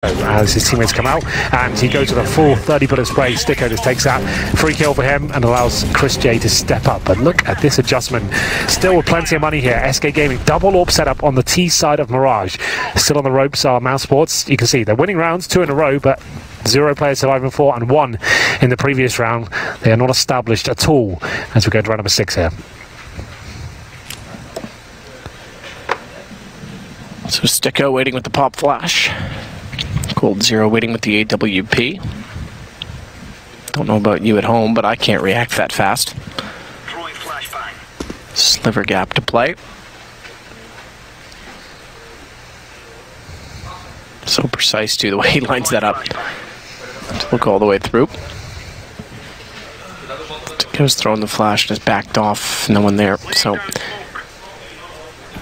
as his teammates come out, and he goes with a full 30-bullet spray. Sticko just takes that free kill for him and allows Chris J to step up. But look at this adjustment. Still with plenty of money here. SK Gaming double AWP setup on the T side of Mirage. Still on the ropes are Mousesports. You can see they're winning rounds, 2 in a row, but 0 players surviving 4 and 1 in the previous round. They are not established at all as we go to round number 6 here. So Sticko waiting with the pop flash. Cold Zero waiting with the AWP. Don't know about you at home, but I can't react that fast. Sliver gap to play. So precise too, the way he lines that up. To look all the way through. Sticko's throwing the flash and has backed off. No one there, so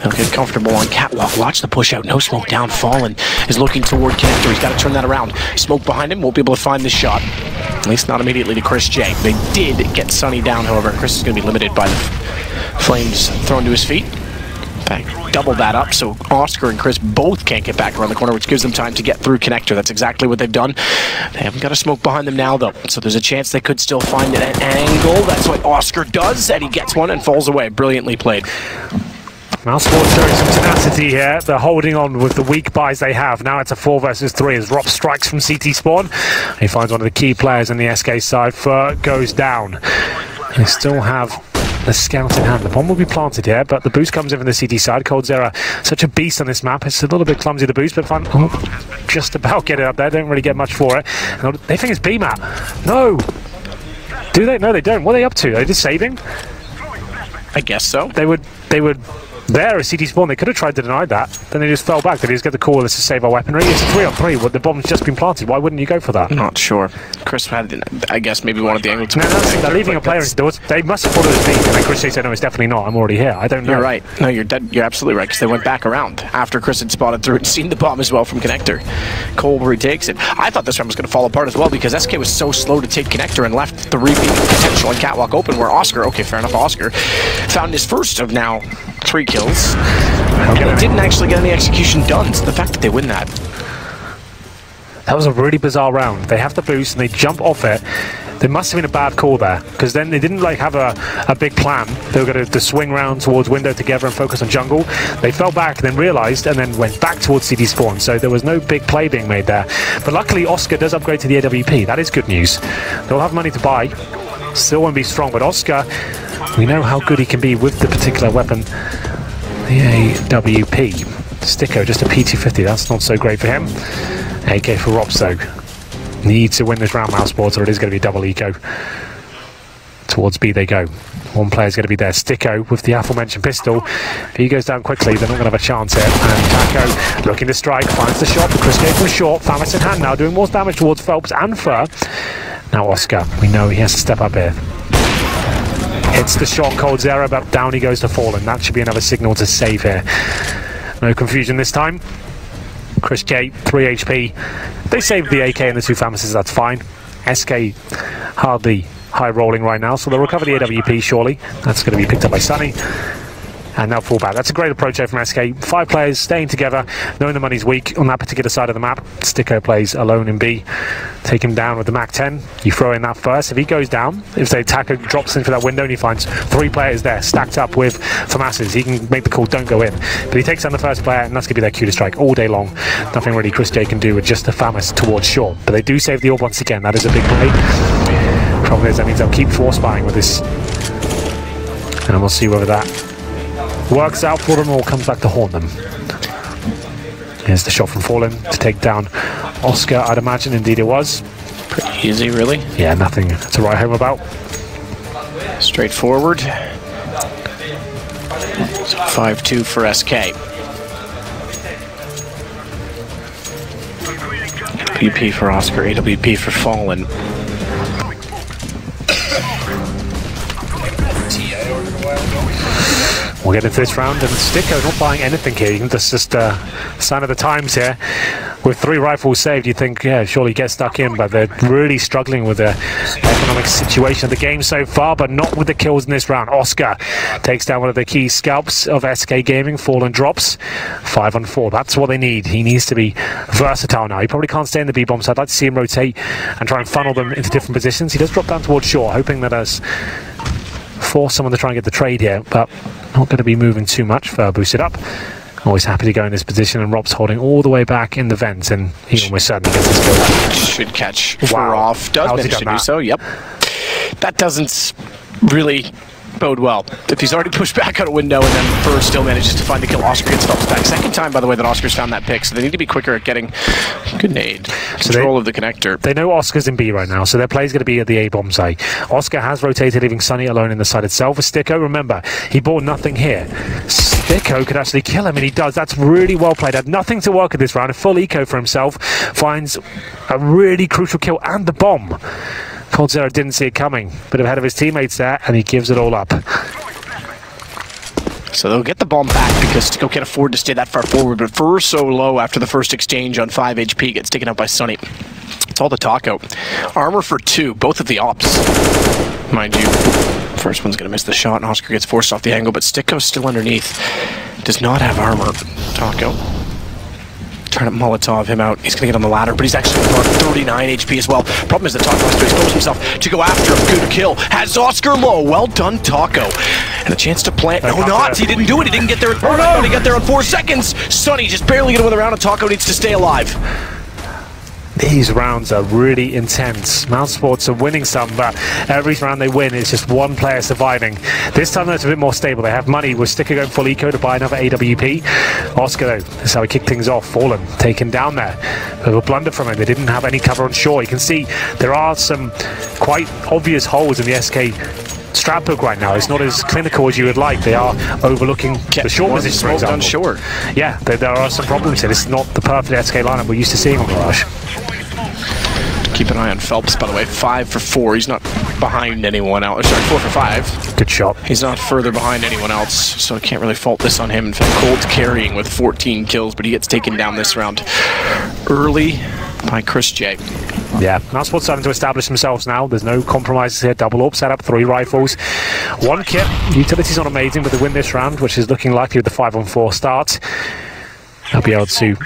he'll get comfortable on catwalk. Watch the push out. No smoke down. Fallen is looking toward connector. He's got to turn that around. Smoke behind him. Won't be able to find this shot. At least not immediately to Chris J. They did get Sunny down, however. Chris is going to be limited by the flames thrown to his feet. In fact, double that up, so Oscar and Chris both can't get back around the corner, which gives them time to get through connector. That's exactly what they've done. They haven't got a smoke behind them now, though, so there's a chance they could still find an angle. That's what Oscar does, and he gets one and falls away. Brilliantly played. Mousesports showing some tenacity here. They're holding on with the weak buys they have. Now it's a 4 versus 3 as Rop strikes from CT spawn. He finds one of the key players on the SK side. Fur goes down. They still have the scout in hand. The bomb will be planted here, but the boost comes in from the CT side. Cold Zero, such a beast on this map. It's a little bit clumsy, the boost, but fun. Oh, just about get it up there. Don't really get much for it. No, they think it's B map. No! Do they? No, they don't. What are they up to? Are they just saving? I guess so. They would there as CT spawn. They could have tried to deny that. Then they just fell back. They just get the call, let's just save our weaponry. It's a 3-on-3. Well, the bomb's just been planted. Why wouldn't you go for that? Not sure. Chris had, I guess, maybe wanted the angle to... No, they're leaving a player. They must have thought it was me. And then Chris J said, no, it's definitely not. I'm already here. I don't know. You're right. No, you're dead. You're absolutely right, because they went back around after Chris had spotted through and seen the bomb as well from connector. Cole retakes it. I thought this round was going to fall apart as well, because SK was so slow to take connector and left the repeat potential and catwalk open, where Oscar, okay, fair enough, Oscar found his first of now 3 kills. And they didn't actually get any execution done, so the fact that they win that. That was a really bizarre round. They have the boost and they jump off it. There must have been a bad call there, because then they didn't like have a big plan. They were going to swing round towards window together and focus on jungle. They fell back, then realized, and then went back towards CD spawn, so there was no big play being made there. But luckily Oscar does upgrade to the AWP. That is good news. They'll have money to buy. Still won't be strong, but Oscar, we know how good he can be with the particular weapon. The AWP. Sticko, just a P250, that's not so great for him. AK for Rops though. Needs to win this round, Mousesports, or it is going to be double eco. Towards B they go. One player's going to be there. Sticko with the aforementioned pistol. If he goes down quickly, they're not going to have a chance here. And Taco looking to strike, finds the shot. Chris J from short. Famis in hand now, doing more damage towards Phelps and Fur. Now Oscar, we know he has to step up here. Hits the shot, Cold Zero, but down he goes to Fallen. That should be another signal to save here. No confusion this time. Chris J, 3 HP. They saved the AK and the 2 Famises, that's fine. SK hardly high rolling right now, so they'll recover the AWP surely. That's going to be picked up by Sunny. And now fall back. That's a great approach here from SK. 5 players staying together, knowing the money's weak on that particular side of the map. Sticko plays alone in B. Take him down with the Mac 10. You throw in that first. If he goes down, if the attacker drops into that window and he finds 3 players there stacked up with FAMASes, he can make the call, don't go in. But he takes down the first player, and that's going to be their cue to strike all day long. Nothing really Chris J can do with just the FAMAS towards short. But they do save the orb once again. That is a big play. Problem is, that means they'll keep force buying with this. And we'll see whether that works out for them or comes back to haunt them. Here's the shot from Fallen to take down Oscar, I'd imagine. Indeed it was. Pretty easy, really. Yeah, nothing to write home about. Straightforward. 5-2 for SK. AWP for Oscar, AWP for Fallen. We'll get into this round, and Sticko not buying anything here. You can just a sign of the times here. With 3 rifles saved, you think, yeah, surely get stuck in, but they're really struggling with the economic situation of the game so far, but not with the kills in this round. Oscar takes down one of the key scalps of SK Gaming. Fallen drops 5 on 4. That's what they need. He needs to be versatile now. He probably can't stay in the B-bomb, so I'd like to see him rotate and try and funnel them into different positions. He does drop down towards shore, hoping that as force someone to try and get the trade here, but not going to be moving too much. Boosted up. Always happy to go in this position, and Rob's holding all the way back in the vents, and he almost certainly gets his kill. Should catch Fur off. Does manage to do so, yep. That doesn't really bode well. If he's already pushed back out a window and then Fur still manages to find the kill, Oscar gets Phelps back. Second time, by the way, that Oscar's found that pick, so they need to be quicker at getting good nade. Control of the connector. They know Oscar's in B right now, so their play's going to be at the A-bomb site. Oscar has rotated, leaving Sunny alone in the side itself. For Sticko, remember, he bought nothing here. Sticko could actually kill him, and he does. That's really well played. Had nothing to work at this round. A full eco for himself. Finds a really crucial kill and the bomb. Cold Zero didn't see it coming, but ahead of his teammates there, and he gives it all up. So they'll get the bomb back because Sticko can't afford to stay that far forward, but Fur so low after the first exchange on 5 HP gets taken out by Sunny. It's all the taco. Armor for 2, both of the ops. Mind you, first one's going to miss the shot, and Oscar gets forced off the angle, but Sticko's still underneath. Does not have armor. Taco. Trying to Molotov him out. He's going to get on the ladder, but he's actually on 39 HP as well. Problem is that Taco has to expose himself to go after him. Good kill. Has Oscar low. Well done, Taco. And a chance to plant. No, not. He didn't do it. He didn't get there. Oh, no. He got there on 4 seconds. Sunny just barely getting win the round, and Taco needs to stay alive. These rounds are really intense. Mousesports are winning some, but every round they win is just one player surviving. This time, though, it's a bit more stable. They have money with Sticker going full eco to buy another AWP. Oscar, though, that's how he kicked things off. Fallen, taken down there. A little blunder from him. They didn't have any cover on shore. You can see there are some quite obvious holes in the SK strat book right now. It's not as clinical as you would like. They are overlooking the short position, for example. Short. Yeah, there are some problems here. This is not the perfect SK lineup we're used to seeing on Mirage. Keep an eye on Phelps, by the way. 5 for 4. He's not behind anyone else. Sorry, 4 for 5. Good shot. He's not further behind anyone else, so I can't really fault this on him. In fact, Cold's carrying with 14 kills, but he gets taken down this round early by Chris J. Yeah, Mousesports starting to establish themselves now. There's no compromises here. Double up, set up 3 rifles. 1 kit. Utility's not amazing, but they win this round, which is looking likely with the 5-on-4 start. They'll be able to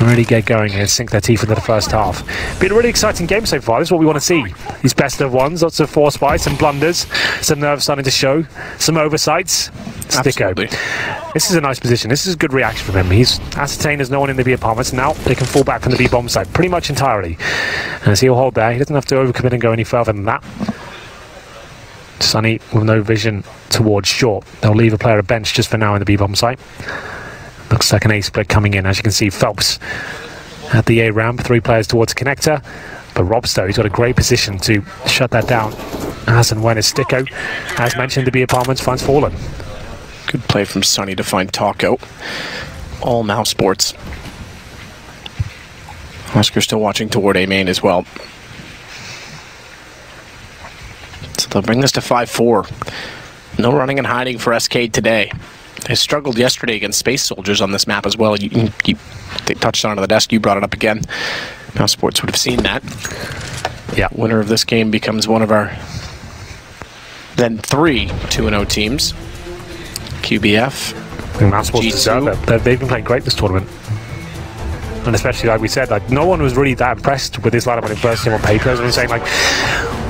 really get going and sink their teeth into the first half. Been a really exciting game so far. This is what we want to see. These best of ones, lots of force bites, some blunders, some nerves starting to show, some oversights. Sticko. This is a nice position. This is a good reaction from him. He's ascertained there's no one in the B apartments. Now they can fall back from the B bomb side pretty much entirely. And as he'll hold there, he doesn't have to overcommit and go any further than that. Sunny with no vision towards short. They'll leave a player at bench just for now in the B bomb site. Looks like an A split coming in. As you can see, Phelps at the A ramp, 3 players towards connector. But Robsto, he's got a great position to shut that down. As and when is Sticko, as mentioned, the B apartments finds Fallen. Good play from Sunny to find Taco. All Mousesports. Oscar still watching toward A main as well. So they'll bring this to 5-4. No running and hiding for SK today. They struggled yesterday against Space Soldiers on this map as well. They touched on it the desk. You brought it up again. Mousesports would have seen that. Yeah. Winner of this game becomes one of our then 3 2-0 teams. QBF. I think Mousesports deserve it. They've been playing great this tournament. And especially, like we said, like no one was really that impressed with this lineup when it first came on paper. Everyone was saying, like,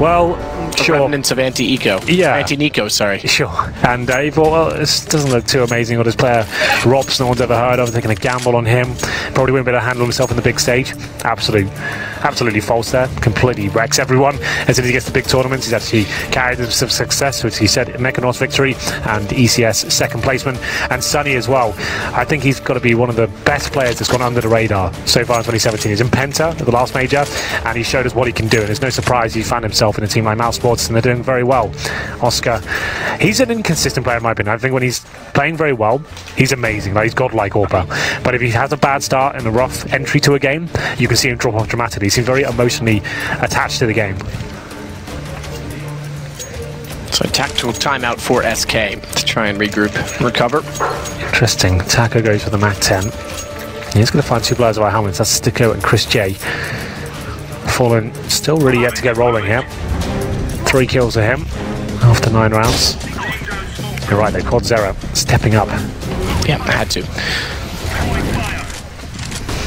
well, sure. Remnants of anti-eco. Yeah. Anti-Nico, sorry. Sure. And he thought, well, this doesn't look too amazing. Or this player, Robs, no one's ever heard of. They're going to gamble on him. Probably won't be able to handle himself on the big stage. Absolutely false there. Completely wrecks everyone. As soon as he gets to big tournaments, he's actually carried with some success, which he said, Mechanos victory and ECS second placement. And Sunny as well. I think he's got to be one of the best players that's gone under the radar so far in 2017. He's in Penta at the last major, and he showed us what he can do. And it's no surprise he found himself in a team like Mousesports, and they're doing very well. Oscar, he's an inconsistent player in my opinion. I think when he's playing very well, he's amazing. Like, he's godlike Orpa. But if he has a bad start and a rough entry to a game, you can see him drop off dramatically. He seems very emotionally attached to the game. So a tactical timeout for SK to try and regroup, recover. Interesting. Taco goes for the MAC-10. He's going to find two players of our helmets. That's Sticko and Chris J. Fallen still really yet to get rolling here. 3 kills to him after 9 rounds. You're right, they called Zera stepping up. Yeah, I had to.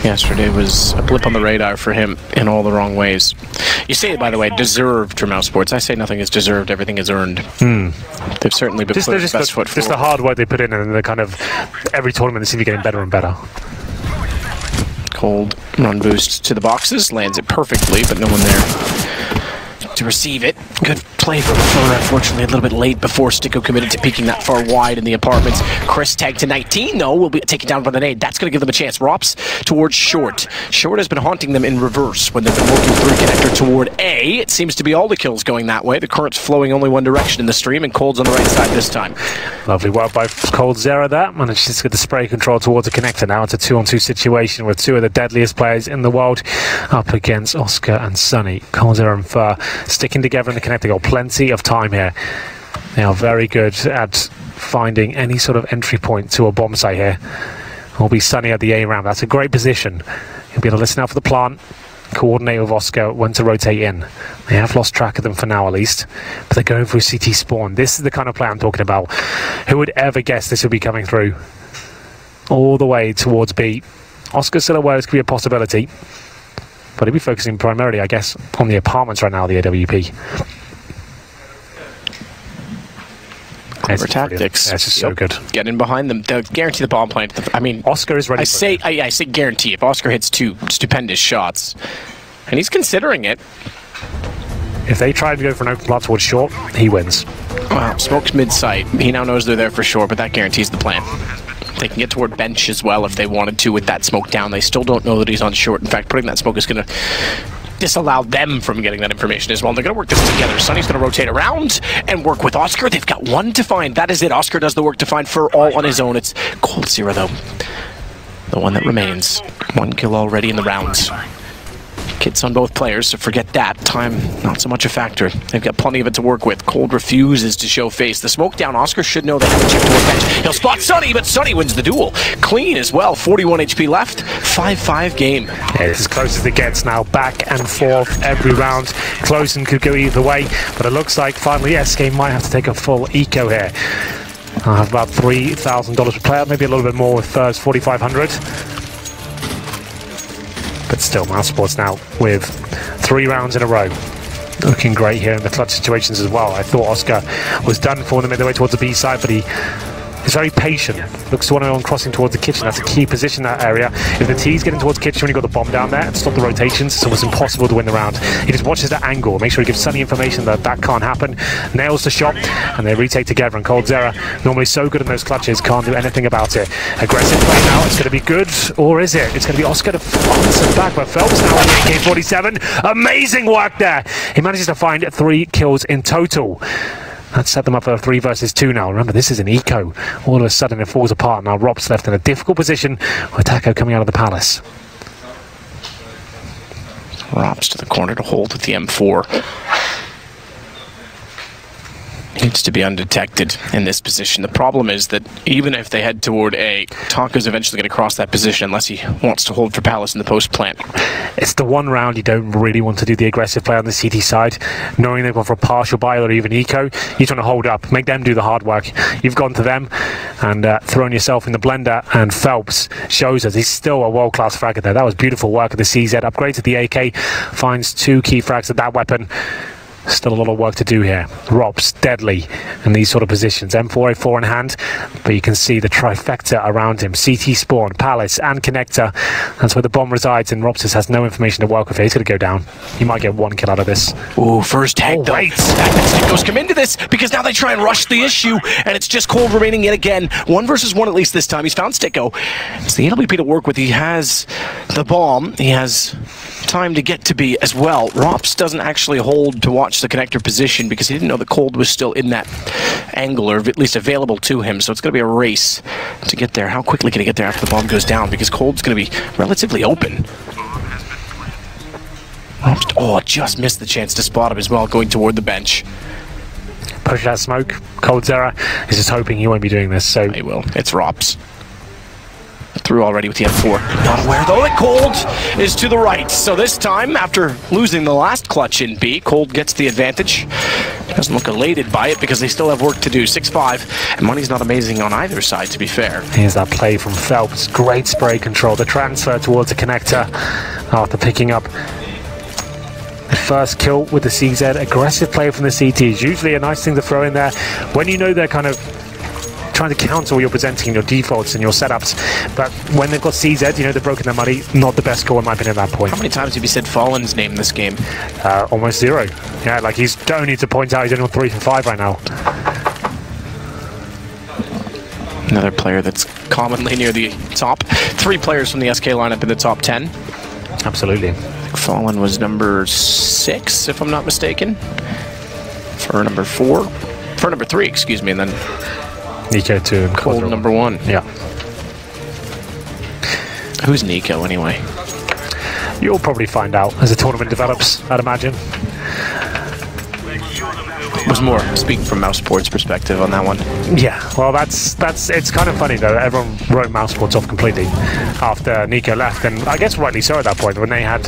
Yesterday was a blip on the radar for him in all the wrong ways. You say it, by the way, deserved for Mousesports. I say nothing is deserved, everything is earned. They've certainly been putting their best foot forward. Just the hard work they put in, and the kind of every tournament they seem to be getting better and better. Cold run boost to the boxes, lands it perfectly, but no one there to receive it. Good play from Fur, unfortunately a little bit late before Sticko committed to peeking that far wide in the apartments. Chris tagged to 19 though, will be taken down by the nade. That's going to give them a chance. Rops towards Short. Short has been haunting them in reverse when they've been working through connector toward A. It seems to be all the kills going that way. The current's flowing only one direction in the stream, and Cold's on the right side this time. Lovely work by Cold Zera there. Managed to get the spray control towards the connector. Now it's a 2-on-2 situation with 2 of the deadliest players in the world up against Oscar and Sunny. Cold Zera and Fur sticking together in the connector. Got plenty of time here. They are very good at finding any sort of entry point to a bomb site here. Will be Sunny at the A round. That's a great position. He'll be able to listen out for the plant, coordinate with Oscar when to rotate in. They have lost track of them for now at least, but they're going through CT spawn. This is the kind of play I'm talking about. Who would ever guess this would be coming through? All the way towards B. Oscar's still aware this could be a possibility, but he'll be focusing primarily, I guess, on the apartments right now, the AWP. Clever tactics. This is so good. Get in behind them. They'll guarantee the bomb plant. I mean, Oscar is ready. I say guarantee. If Oscar hits 2 stupendous shots, and he's considering it. If they try to go for an open plant towards Short, he wins. Wow, smoke's mid-sight. He now knows they're there for sure, but that guarantees the plan. They can get toward bench as well if they wanted to with that smoke down. They still don't know that he's on Short. In fact, putting that smoke is going to disallow them from getting that information as well. And they're going to work this together. Sunny's going to rotate around and work with Oscar. They've got 1 to find. That is it. Oscar does the work to find Fur all on his own. It's Cold Zera, though. The one that remains. 1 kill already in the rounds. Kits on both players, so forget that. Time, not so much a factor. They've got plenty of it to work with. Cold refuses to show face. The smoke down, Oscar should know they have a chip toward bench. He'll spot Sunny, but Sunny wins the duel. Clean as well, 41 HP left. 5-5 game. Yeah, it's as close as it gets now. Back and forth every round. Close and could go either way, but it looks like finally SK might have to take a full eco here. I have about $3,000 per player, maybe a little bit more with Fur's 4,500. But still, Mousesports now with 3 rounds in a row. Looking great here in the clutch situations as well. I thought Oscar was done for them midway towards the B side, but he is very patient. Looks to want to on crossing towards the kitchen. That's a key position, that area. If the T's getting towards the kitchen when you got the bomb down there and stop the rotations, it's almost impossible to win the round. He just watches that angle, make sure he gives Sunny information that that can't happen, nails the shot, and they retake together. And Cold Zera, normally so good in those clutches, can't do anything about it. Aggressive play now, it's going to be good, or is it? It's going to be Oscar to answer back, but Phelps now on the AK-47. Amazing work there! He manages to find 3 kills in total. That set them up for a 3 versus 2 now. Remember, this is an eco. All of a sudden, it falls apart. Now, Rob's left in a difficult position with Taco coming out of the palace. Rob's to the corner to hold with the M4. Needs to be undetected in this position. The problem is that even if they head toward A, Taco's eventually going to cross that position unless he wants to hold for Palace in the post plant. It's the one round you don't really want to do the aggressive play on the CT side. Knowing they've gone for a partial buy or even eco, you're trying to hold up, make them do the hard work. You've gone to them and thrown yourself in the blender, and Phelps shows us he's still a world-class fragger there. That was beautiful work at the CZ. Upgrade to the AK, finds 2 key frags at that weapon. Still a lot of work to do here. Rob's deadly in these sort of positions. M4A4 in hand, but you can see the trifecta around him. CT spawn, Palace, and connector. That's where the bomb resides, and Robs has no information to work with here. He's going to go down. He might get 1 kill out of this. Ooh, first tag though. Wait. Sticko's come into this because now they try and rush the issue, and it's just Cold remaining yet again. 1 versus 1 at least this time. He's found Sticko. It's the AWP to work with. He has the bomb. He has time to get to B as well. Rops doesn't actually hold to watch the connector position because he didn't know the Cold was still in that angle, or at least available to him, so it's going to be a race to get there. How quickly can he get there after the bomb goes down, because Cold's going to be relatively open. Rops, oh, just missed the chance to spot him as well, going toward the bench. push that smoke. coldzera is just hoping he won't be doing this, so... He will. It's Rops. Through already with the M4. Not aware, though, that Cold is to the right. So this time, after losing the last clutch in B, Cold gets the advantage. Doesn't look elated by it because they still have work to do. 6-5, and money's not amazing on either side, to be fair. Here's that play from Phelps. Great spray control. The transfer towards the connector after picking up the first kill with the CZ. Aggressive play from the CTs. Usually a nice thing to throw in there when you know they're kind of trying to counter what you're presenting in your defaults and your setups, but when they've got CZ, you know, they've broken their money. Not the best call in my opinion at that point. How many times have you said Fallen's name in this game? Almost 0. Yeah, like he's don't need to point out he's only on 3 for 5 right now. Another player that's commonly near the top. 3 players from the SK lineup in the top 10. Absolutely. I think Fallen was number 6, if I'm not mistaken. For number 4. For number 3, excuse me, and then Nico 2 and Cold number 1. Yeah. Who's Nico anyway? You'll probably find out as the tournament develops, I'd imagine. It was more speaking from Mousesports' perspective on that one. Yeah, well, that's it's kind of funny though. Everyone wrote Mousesports off completely after Nico left, and I guess rightly so at that point when they had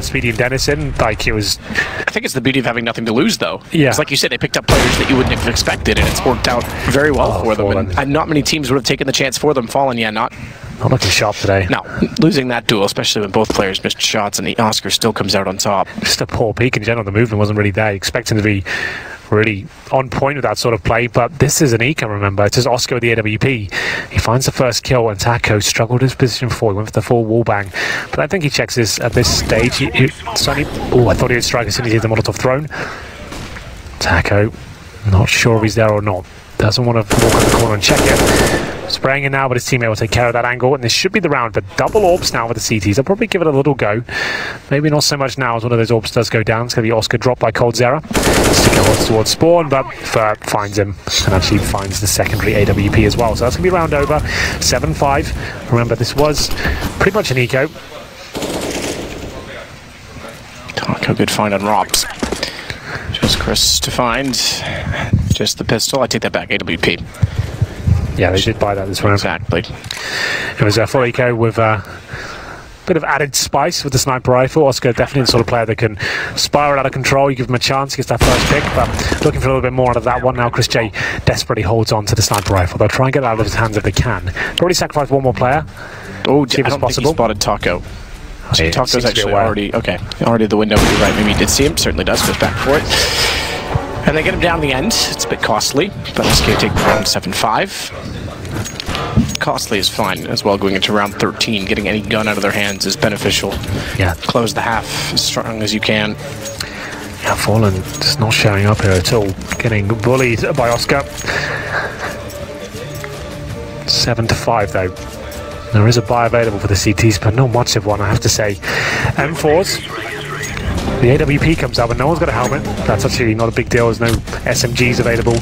Speedy and Dennis in. Like it was. I think it's the beauty of having nothing to lose, though. Yeah, it's like you said, they picked up players that you wouldn't have expected, and it's worked out very well for them. And not many teams would have taken the chance for them. Fallen, yeah, not looking sharp today. No, losing that duel, especially when both players missed shots, and the Oscar still comes out on top. Just a poor peak in general. The movement wasn't really there. Expecting to be really on point with that sort of play, but this is an Eco, remember. It's just Oscar with the AWP. He finds the first kill, and Taco struggled his position before. He went for the full wall bang, but I think he checks this at this stage. Oh, I thought he would strike as soon as he hit the Molotov thrown. Taco, not sure if he's there or not. Doesn't want to walk in the corner and check it. Spraying in now, but his teammate will take care of that angle, and this should be the round. But double orbs now with the CTs. They'll probably give it a little go. Maybe not so much now as one of those orbs does go down. It's going to be Oscar dropped by coldzera. Stick towards spawn, but Fur finds him and actually finds the secondary AWP as well. So that's going to be round over. 7-5. Remember, this was pretty much an eco. Taco, good find on Robs. Just Chris to find. Just the pistol. I take that back. AWP. Yeah, they did buy that this round. Exactly. It was a full eco with a bit of added spice with the sniper rifle. Oscar definitely the sort of player that can spiral out of control. You give him a chance, he gets that first pick, but looking for a little bit more out of that one now. Chris J desperately holds on to the sniper rifle. They'll try and get it out of his hands if they can. Probably sacrifice one more player. Oh, I don't think he spotted Taco. So Taco's actually already at the window. You're right, maybe he did see him. Certainly does. Goes back for it. And they get him down the end. It's a bit costly, but SK take the round 7-5. Costly is fine as well. Going into round 13, getting any gun out of their hands is beneficial. Yeah. Close the half as strong as you can. Yeah, Fallen just not showing up here at all. Getting bullied by Oscar. 7-5 though. There is a buy available for the CTs, but not much of one, I have to say. M4s. The AWP comes up and no one's got a helmet. That's actually not a big deal. There's no SMGs available.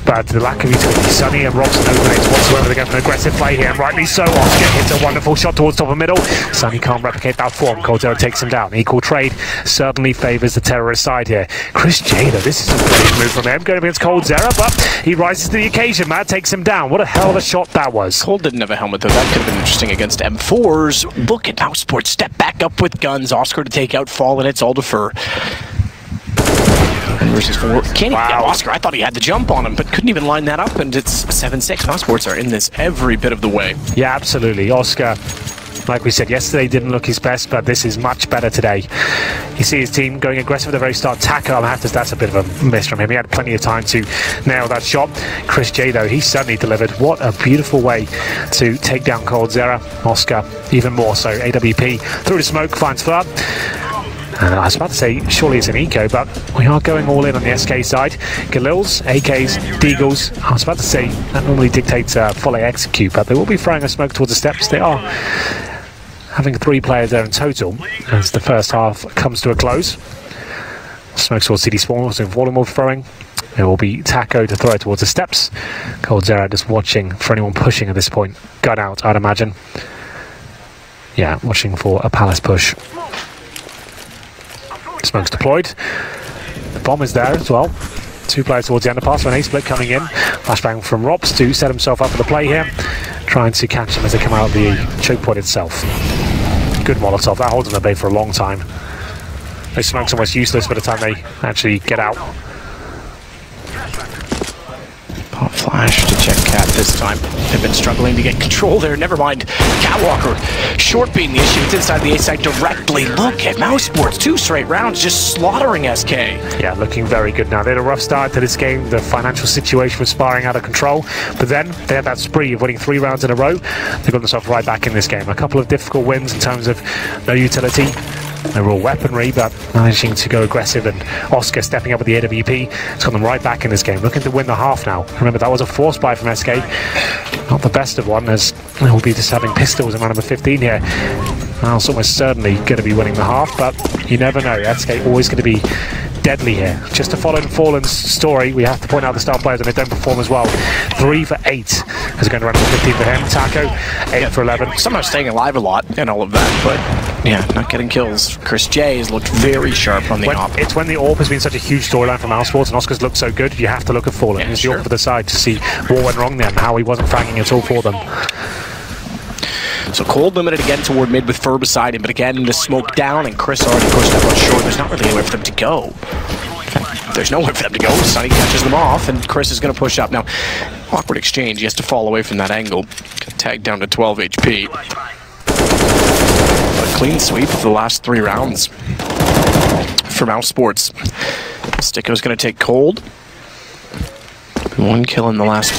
But the lack of utility, Sunny and Robson no grenades whatsoever. They go for an aggressive play here, and rightly so. Oscar hits a wonderful shot towards top of middle. Sunny can't replicate that form. coldzera takes him down. Equal trade certainly favours the terrorist side here. Chris J, though, this is a brilliant move from him. Going against coldzera, but he rises to the occasion. Matt takes him down. What a hell of a shot that was. Cold didn't have a helmet, though. That could have been interesting against M4s. Look at Mousesports. Step back up with guns. Oscar to take out Fallen. It's all defer. Versus 4. Can't even get Oscar. I thought he had the jump on him, but couldn't even line that up, and it's 7-6. Mousesports are in this every bit of the way. Yeah, absolutely. Oscar, like we said yesterday, didn't look his best, but this is much better today. You see his team going aggressive at the very start. Taco, that's a bit of a miss from him. He had plenty of time to nail that shot. Chris J, though, he certainly delivered. What a beautiful way to take down coldzera. Oscar, even more so. AWP through the smoke, finds Fur. I was about to say, surely it's an eco, but we are going all in on the SK side. Galils, AKs, Deagles. I was about to say, that normally dictates follow execute, but they will be throwing a smoke towards the steps. They are having 3 players there in total as the first half comes to a close. Smoke towards CD spawn, so Voldemort throwing. It will be Taco to throw it towards the steps. coldzera just watching for anyone pushing at this point. Gun out, I'd imagine. Yeah, watching for a palace push. Smoke's deployed. The bomb is there as well. two players towards the underpass. An A-split coming in. Flashbang from Robs to set himself up for the play here. Trying to catch them as they come out of the choke point itself. Good Molotov. That holds them at bay for a long time. They smoke's almost useless by the time they actually get out. Pop flash to check Cat this time. They've been struggling to get control there. Never mind. Catwalker short being the issue. It's inside the A side directly. Look at Mousesports. 2 straight rounds just slaughtering SK. Yeah, looking very good now. They had a rough start to this game. The financial situation was spiraling out of control. But then they had that spree of winning 3 rounds in a row. They got themselves right back in this game. A couple of difficult wins in terms of no utility. No real weaponry, but managing to go aggressive, and Oscar stepping up with the AWP. It's got them right back in this game, looking to win the half now. Remember, that was a force buy from SK. Not the best of one, as they'll be just having pistols in round number 15 here. Mouse almost certainly going to be winning the half, but you never know. SK always going to be deadly here. Just to follow Fallen's story, we have to point out the star players and they don't perform as well. 3 for 8 as going to run to 15 for him. Taco, 8 for 11. Somehow staying alive a lot and all of that, but yeah, not getting kills. Chris J has looked very sharp on the AWP. It's when the AWP has been such a huge storyline for Mousesports and Oscar's looked so good, you have to look at Fallen. Yeah, He's the AWP for the side to see what went wrong there and how he wasn't fragging at all for them. So Cold limited again toward mid with Fur beside him, but again the smoke down and Chris already pushed that one short. There's not really anywhere for them to go. There's nowhere for them to go. Sonny catches them off and Chris is going to push up. Now, awkward exchange. He has to fall away from that angle. Got tagged down to 12 HP. A clean sweep of the last 3 rounds for Mousesports. Sticko's going to take Cold. 1 kill in the last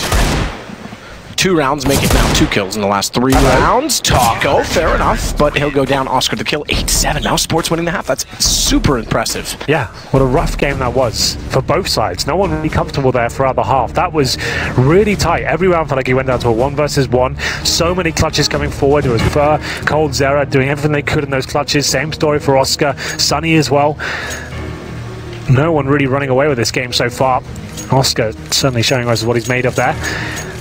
2 rounds, make it now 2 kills in the last 3 rounds. Taco, fair enough, but he'll go down. Oscar the kill, 8-7. Mousesports winning the half. That's super impressive. Yeah, what a rough game that was for both sides. No one really comfortable there throughout the half. That was really tight. Every round felt like he went down to a 1 versus 1. So many clutches coming forward. It was Fur, Cold, Zera doing everything they could in those clutches. Same story for Oscar, Sonny as well. No one really running away with this game so far. Oscar certainly showing us what he's made of there.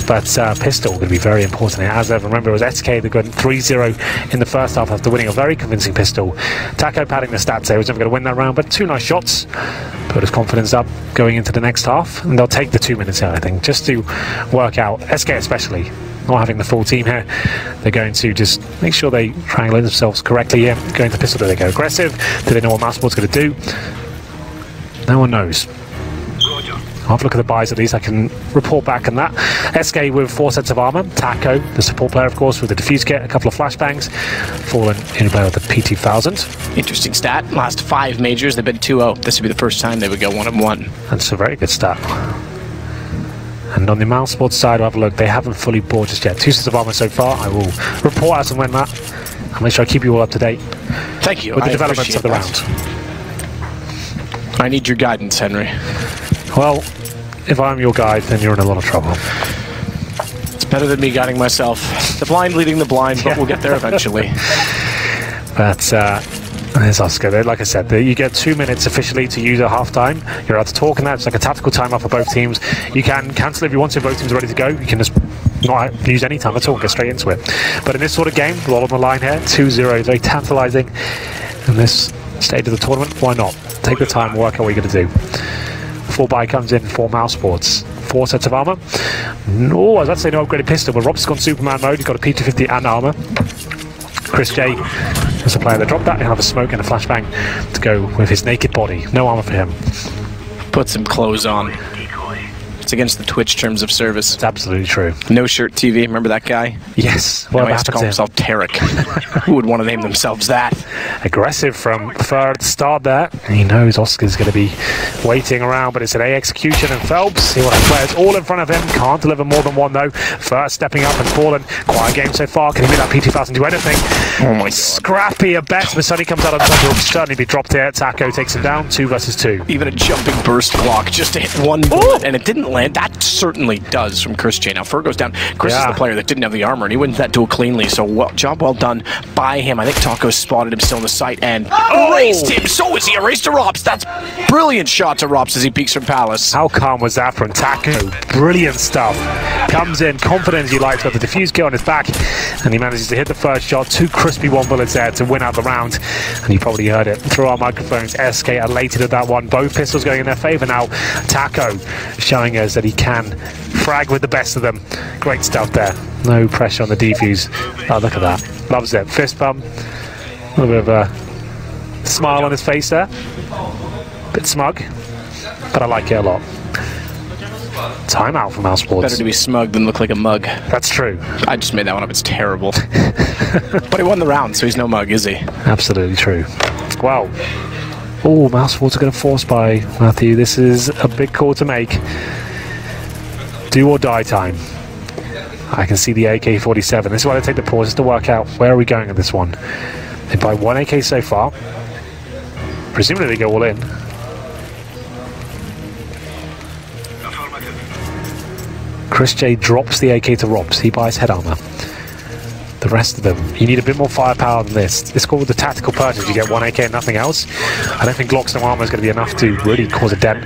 But pistol going to be very important here. As ever, remember, it was SK that got 3-0 in the first half after winning a very convincing pistol. Taco padding the stats there. He was never going to win that round, but 2 nice shots. Put his confidence up going into the next half. And they'll take the 2 minutes here, I think, just to work out, SK especially, not having the full team here. They're going to just make sure they triangulate themselves correctly here. Going to pistol, do they go aggressive? Do they know what Mousesports going to do? No one knows. I'll have a look at the buys at least. I can report back on that. SK with 4 sets of armor. Taco, the support player, of course, with the defuse kit, a couple of flashbangs. Fallen in player with the P2000. Interesting stat. Last 5 majors, they've been 2-0. This would be the first time they would go 1-1. That's a very good stat. And on the Mousesports side, I'll have a look. They haven't fully bought just yet. 2 sets of armor so far. I will report as and when that. I'll make sure I keep you all up to date. Thank you. With the developments of the round. I need your guidance, Henry. Well, if I'm your guide, then you're in a lot of trouble. It's better than me guiding myself. The blind leading the blind, but we'll get there eventually. But there's Oscar. Like I said, you get 2 minutes officially to use at half-time. You're allowed to talk in that. It's like a tactical timeout for both teams. You can cancel if you want to. Both teams are ready to go. You can just not use any time at all. Get straight into it. But in this sort of game, a lot on the line here. 2-0, very tantalizing. In this stage of the tournament, why not? Take the time, work out what you're going to do. 4 buy comes in for Mousesports. 4 sets of armor. No, I was about to say no upgraded pistol, but Rob's gone Superman mode. He's got a P250 and armor. Chris J is a player that dropped that. He'll have a smoke and a flashbang to go with his naked body. No armor for him. Put some clothes on. It's against the Twitch terms of service. It's absolutely true. No shirt TV. Remember that guy? Yes. What has to call himself Tarek. Who would want to name themselves that? Aggressive from Fur at the start there. He knows Oscar's going to be waiting around, but it's an A execution, and Phelps, he will have players all in front of him. Can't deliver more than 1 though. Fur stepping up and Fallen. Quiet game so far. Can he make that P2000 do anything? Oh my God. Scrappy at best, but Sonny comes out on top. He'll certainly be dropped here. Taco takes him down. 2 versus 2. Even a jumping burst block just to hit 1 bullet, and it didn't land? That certainly does from Chris J. Now, Fur goes down. Chris is the player that didn't have the armor, and he wins that duel cleanly, so job well done by him. I think Taco spotted him still in the sight and erased him. So is he erased to Rops. That's brilliant shot to Rops as he peeks from Palace. How calm was that from Taco? Brilliant stuff. Comes in, confident as you like, got the defuse kit on his back, and he manages to hit the first shot. 2 crispy 1 bullets there to win out the round, and you probably heard it through our microphones. SK elated at that one. Both pistols going in their favor now. Taco showing us that he can frag with the best of them. Great stuff there. No pressure on the defuse. Oh, look at that. Loves it. Fist bump. A little bit of a smile on his face there. Bit smug, but I like it a lot. Timeout from Mousesports. Better to be smug than look like a mug. That's true. I just made that one up. It's terrible. But he won the round, so he's no mug, is he? Absolutely true. Well, oh, Mousesports are going to force by Matthew. This is a big call to make. Do or die time. I can see the AK-47. This is why I take the pause to work out where are we going at this one. They buy 1 AK so far. Presumably they go all in. Chris J drops the AK to Robs. He buys head armor. The rest of them, you need a bit more firepower than this. It's called the tactical purchase. You get 1 AK and nothing else. I don't think Glocks no armor is going to be enough to really cause a dent.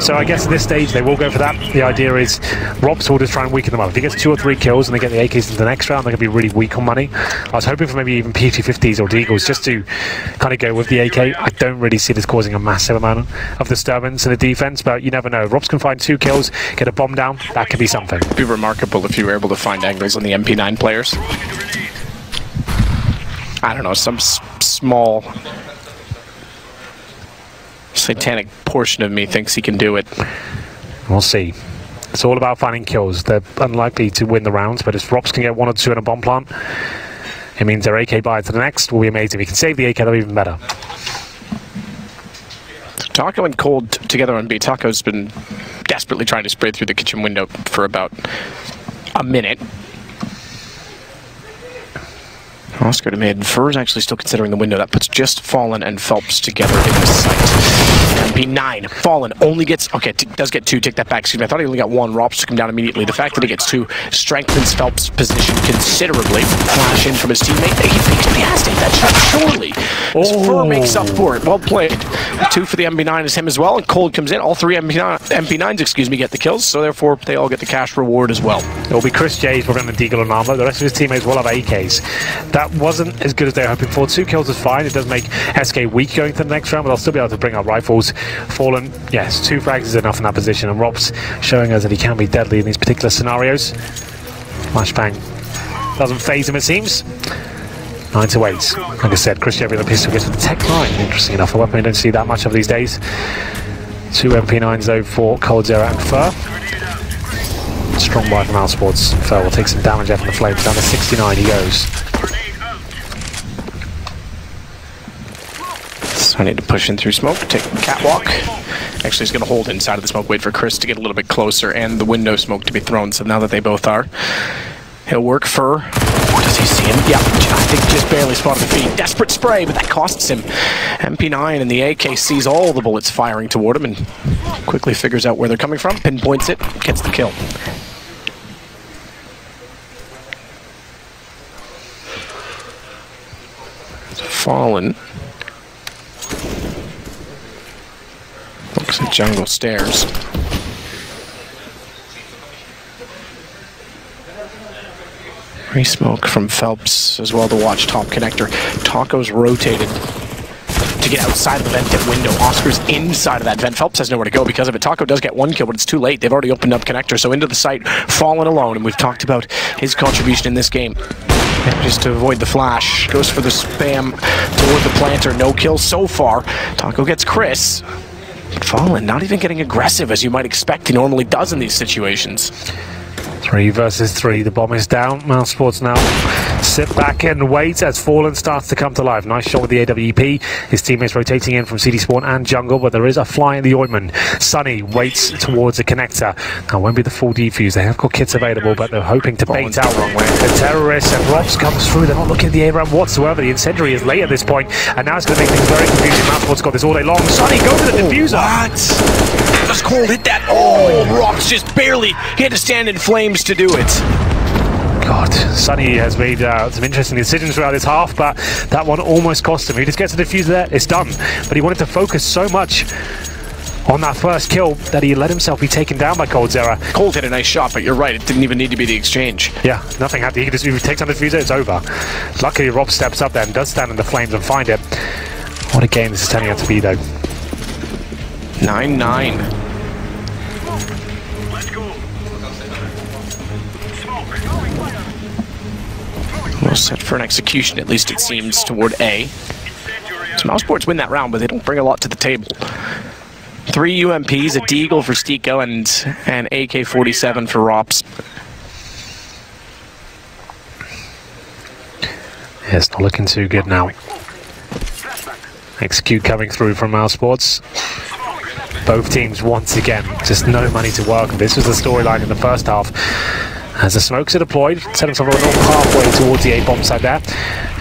So I guess at this stage they will go for that. The idea is Robs will just try and weaken them up. If he gets 2 or 3 kills and they get the AKs into the next round, they're going to be really weak on money. I was hoping for maybe even P250s or Deagles just to kind of go with the AK. I don't really see this causing a massive amount of disturbance in the defense, but you never know. Robs can find 2 kills, get a bomb down. That could be something. It'd be remarkable if you were able to find angles on the MP9 players. I don't know, some small satanic portion of me thinks he can do it. We'll see. It's all about finding kills. They're unlikely to win the rounds, but if Robs can get 1 or 2 in a bomb plant, it means their AK buy to the next will be amazing. If he can save the AK, that'll be even better. Taco and Cold together on B. Taco's been desperately trying to spray through the kitchen window for about a minute. Oscar to mid. Fur's actually still considering the window. That puts just Fallen and Phelps together in the sight. MP9. Fallen only gets... Okay, does get 2. Take that back. Excuse me. I thought he only got 1. Rops took him down immediately. The fact that he gets 2 strengthens Phelps' position considerably. Flash in from his teammate. He has to hit that shot, surely. Fur makes up for it. Well played. 2 for the MP9 is him as well. And Cold comes in. All 3 MP9s, excuse me, get the kills. So therefore, they all get the cash reward as well. It will be Chris J's preventing the Deagle and armor. The rest of his teammates will have AKs. That wasn't as good as they were hoping for. 2 kills is fine. It does make SK weak going to the next round, but they'll still be able to bring out rifles. Fallen, yes, 2 frags is enough in that position, and Robs showing us that he can be deadly in these particular scenarios. Flashbang doesn't phase him, it seems. 9 to 8. Like I said, Chris J with a pistol gets with the Tech 9. Interesting enough, a weapon we don't see that much of these days. 2 MP9s though for Cold Zero and Fur. Strong buy from Mousesports. Fur will take some damage out from the flames. Down to 69 he goes. So I need to push in through smoke, take the catwalk. Actually, he's going to hold inside of the smoke, wait for Chris to get a little bit closer and the window smoke to be thrown. So now that they both are, he'll work Fur. Does he see him? Yeah, I think just barely spotted the feet. Desperate spray, but that costs him. MP9 and the AK sees all the bullets firing toward him and quickly figures out where they're coming from, pinpoints it, gets the kill. Fallen. Looks like jungle stairs. Re-smoke from Phelps as well to watch top connector. Taco's rotated to get outside of the vent at window. Oscar's inside of that vent. Phelps has nowhere to go because of it. Taco does get 1 kill, but it's too late. They've already opened up connector, so into the site, Fallen alone, and we've talked about his contribution in this game. Just to avoid the flash, goes for the spam toward the planter. No kill so far. Taco gets Chris. But Fallen not even getting aggressive as you might expect he normally does in these situations. 3 versus 3. The bomb is down. Mousesports now sit back and wait as Fallen starts to come to life. Nice shot with the AWP. His teammates rotating in from CD Spawn and jungle, but there is a fly in the ointment. Sunny waits towards the connector. Now, won't be the full defuse. They have got kits available, but they're hoping to bait out the terrorists. And Robs comes through. They're not looking at the ARAM whatsoever. The incendiary is late at this point, and now it's going to make things very confusing. Mousesports got this all day long. Sunny, go to the diffuser. What? Just Cold hit that. Oh, Oh, Rops just barely. He had to stand in flames to do it. God, Sunny has made some interesting decisions throughout this half, but that one almost cost him. He just gets a diffuser there, it's done. But he wanted to focus so much on that first kill that he let himself be taken down by coldzera. Cold hit a nice shot, but you're right, it didn't even need to be the exchange. Yeah, nothing happened. He could just, if he takes on the diffuser, it's over. Luckily, Rob steps up there and does stand in the flames and find it. What a game this is turning out to be, though. 9-9. Well, set for an execution, at least it seems, toward A. So Mousesports win that round, but they don't bring a lot to the table. 3 UMPs, a Deagle for Stiko, and an AK-47 for Rops. Yeah, it's not looking too good now. Execute coming through from Mousesports. Both teams, once again, just no money to work with. This was the storyline in the first half. As the smokes are deployed, set himself up halfway towards the A-bomb side there.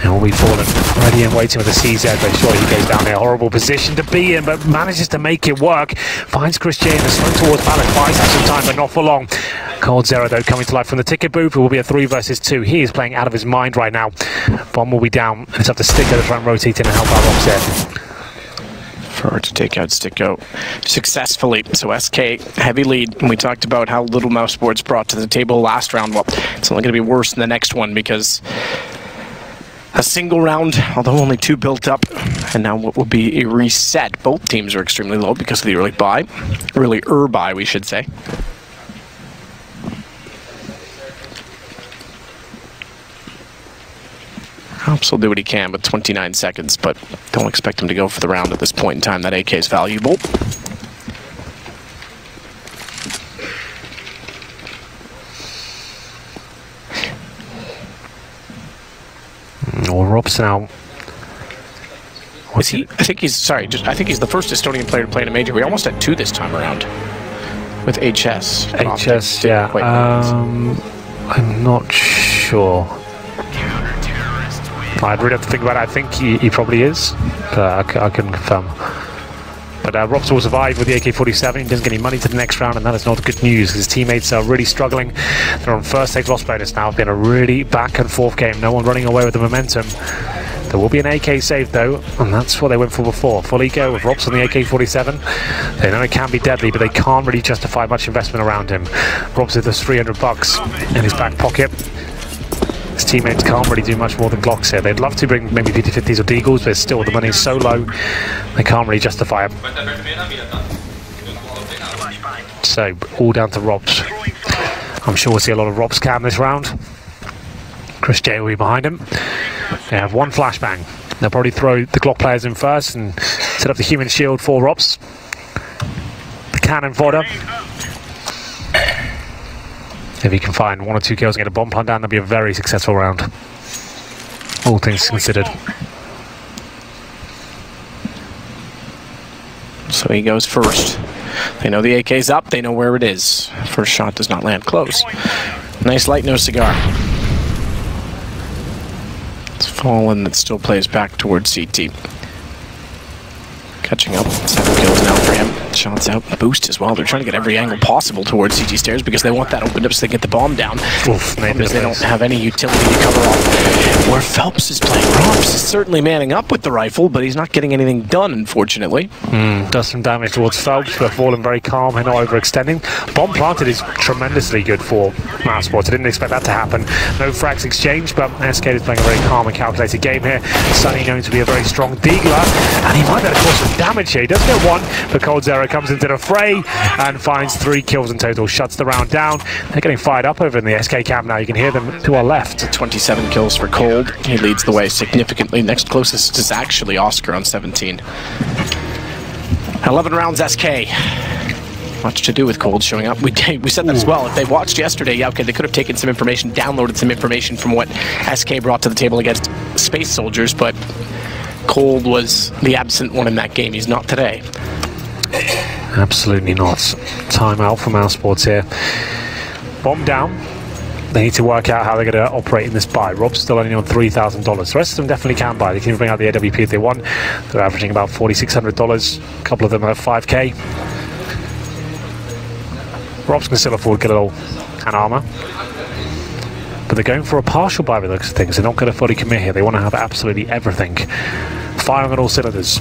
And will be fallen ready and waiting with the CZ, but surely he goes down there. Horrible position to be in, but manages to make it work. Finds Chris J in the smoke towards Balak, buys out some time, but not for long. coldzera, though, coming to life from the ticket booth. It will be a 3 versus 2. He is playing out of his mind right now. Bomb will be down, and it's up to Stiko to try and rotate in and help out Rops there. For to take out Stiko successfully. So SK, heavy lead. And we talked about how little Mousesports brought to the table last round. Well, it's only going to be worse in the next one because a single round, although only 2 built up, and now what will be a reset. Both teams are extremely low because of the early buy. Early buy, we should say. Hops will do what he can with 29 seconds, but don't expect him to go for the round at this point in time. That AK is valuable. Or Rob's now. Was he? I think he's sorry. I think he's the first Estonian player to play in a major. We almost had 2 this time around with HS. HS, yeah. I'm not sure. I'd really have to think about it. I think he probably is, but I couldn't confirm. But Rops will survive with the AK-47. He doesn't get any money to the next round, and that is not good news. His teammates are really struggling. They're on first take loss bonus now. It's been a really back and forth game. No one running away with the momentum. There will be an AK save though, and that's what they went for before. Full eco with Rops on the AK-47. They know it can be deadly, but they can't really justify much investment around him. Rops with this $300 in his back pocket. His teammates can't really do much more than Glocks here. They'd love to bring maybe PT-50s or Deagles, but still the money is so low, they can't really justify it. So, all down to Rops. I'm sure we'll see a lot of Rops cam this round. Chris J will be behind him. They have 1 flashbang. They'll probably throw the Glock players in first and set up the human shield for Rops. The cannon fodder. If he can find 1 or 2 kills and get a bomb plant down, that'll be a very successful round. All things considered. So he goes first. They know the AK's up, they know where it is. First shot does not land close. Nice light, no cigar. It's Fallen that still plays back towards CT. Catching up, 7 kills now for him. Shots out, boost as well. They're trying to get every angle possible towards CT stairs because they want that opened up so they get the bomb down. Oof, because they don't have any utility to cover off where Phelps is playing. Rops is certainly manning up with the rifle, but he's not getting anything done, unfortunately. Does some damage towards Phelps, but Fallen very calm and not overextending. Bomb planted is tremendously good for Mousesports. I didn't expect that to happen. No frags exchanged, but SK is playing a very calm and calculated game here. Sunny going to be a very strong Deagler, and he might be able to cause some damage here. He does get 1, but coldzera comes into the fray and finds 3 kills in total, shuts the round down. They're getting fired up over in the SK camp now. You can hear them to our left. 27 kills for Cold. He leads the way significantly. Next closest is actually Oscar on 17. 11 rounds SK. Much to do with Cold showing up. We said that as well. If they watched yesterday, yeah, okay, they could have taken some information, downloaded some information from what SK brought to the table against Space Soldiers, but Cold was the absent one in that game. He's not today. Absolutely not. Timeout for Mousesports here. Bomb down. They need to work out how they're going to operate in this buy. Rob's still only on $3,000. The rest of them definitely can buy. They can bring out the AWP if they want. They're averaging about $4,600. A couple of them are 5K. Robs can still afford to get a little an armor. But they're going for a partial buy by the looks of things. They're not going to fully commit here. They want to have absolutely everything. Firing on all cylinders.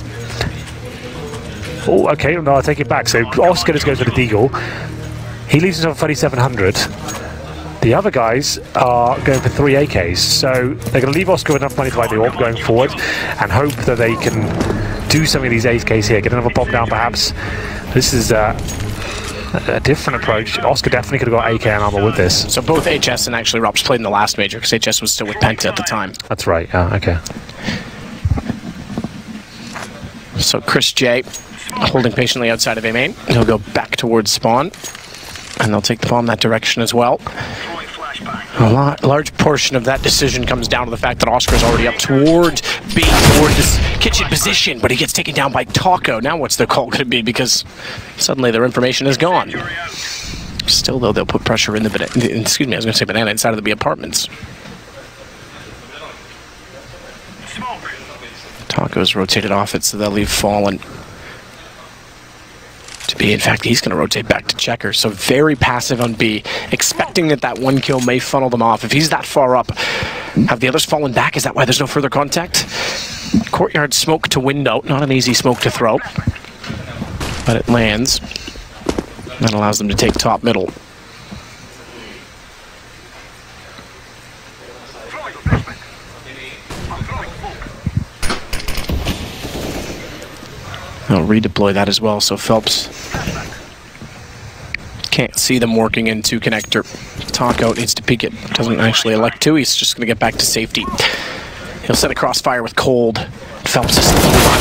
Oh, okay. No, I'll take it back. So Oscar just goes for the Deagle. He leaves himself 3,700. The other guys are going for 3 AKs. So they're going to leave Oscar with enough money to buy the AWP going forward and hope that they can do some of these AKs here. Get another pop down, perhaps. This is a different approach. Oscar definitely could have got AK and armor with this. So both HS and actually Robs played in the last major because HS was still with Penta at the time. That's right. Okay. So Chris J holding patiently outside of A main. He'll go back towards spawn, and they'll take the bomb that direction as well. A large portion of that decision comes down to the fact that Oscar's already up toward B, toward this kitchen position, but he gets taken down by Taco. Now what's their call going to be? Because suddenly their information is gone. Still, though, they'll put pressure in the excuse me, I was going to say banana inside of the B apartments. Taco's rotated off it, so they'll leave Fallen to B. In fact, he's going to rotate back to Checker, so very passive on B, expecting that one kill may funnel them off. If he's that far up, have the others fallen back? Is that why there's no further contact? Courtyard smoke to window, not an easy smoke to throw, but it lands. That allows them to take top middle. They'll redeploy that as well, so Phelps can't see them working into connector. Taco needs to peek it. Doesn't actually elect to. He's just going to get back to safety. He'll set a crossfire with Cold. Phelps is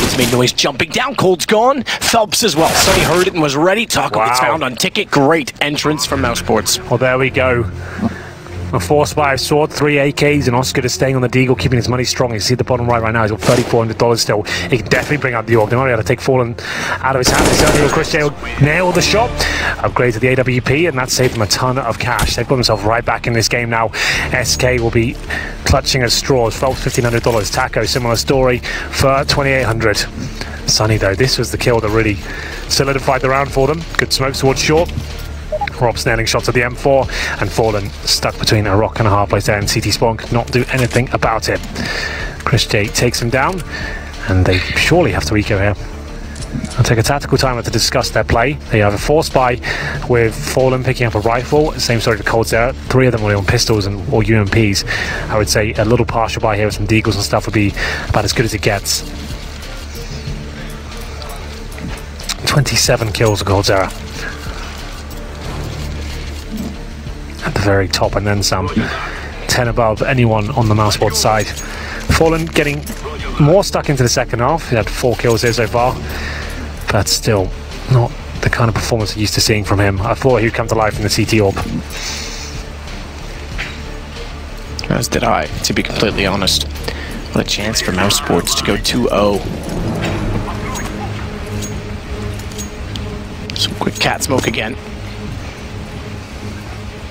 he's made noise jumping down. Cold's gone. Phelps as well. Sonny heard it and was ready. Taco gets found on ticket. Great entrance from Mousesports. Well, there we go. A force by a sword, 3 AKs, and Oscar is staying on the Deagle, keeping his money strong. You see the bottom right now, he's got $3,400 still. He can definitely bring out the AWP. They might be able to take Fallen out of his hand. Certainly, Chris J will nail the shot. Upgrade to the AWP, and that saved them a ton of cash. They've put themselves right back in this game now. SK will be clutching at straws. Phelps, $1,500. Taco, similar story for $2,800. Sonny, though, this was the kill that really solidified the round for them. Good smoke towards short. Rob snailing shots at the M4, and Fallen stuck between a rock and a hard place there, and CT Spawn could not do anything about it. Chris J takes him down, and they surely have to eco here. I'll take a tactical timer to discuss their play. They have a force buy with Fallen picking up a rifle. Same story for Colds there. 3 of them were on pistols or UMPs. I would say a little partial buy here with some deagles and stuff would be about as good as it gets. 27 kills of Coldzera. At the very top, and then some. 10 above anyone on the Mousesports side. Fallen getting more stuck into the second half. He had 4 kills there so far, but still not the kind of performance I'm used to seeing from him. I thought he'd come to life in the CT orb. As did I, to be completely honest. What a chance for Mousesports to go 2-0. Some quick cat smoke again.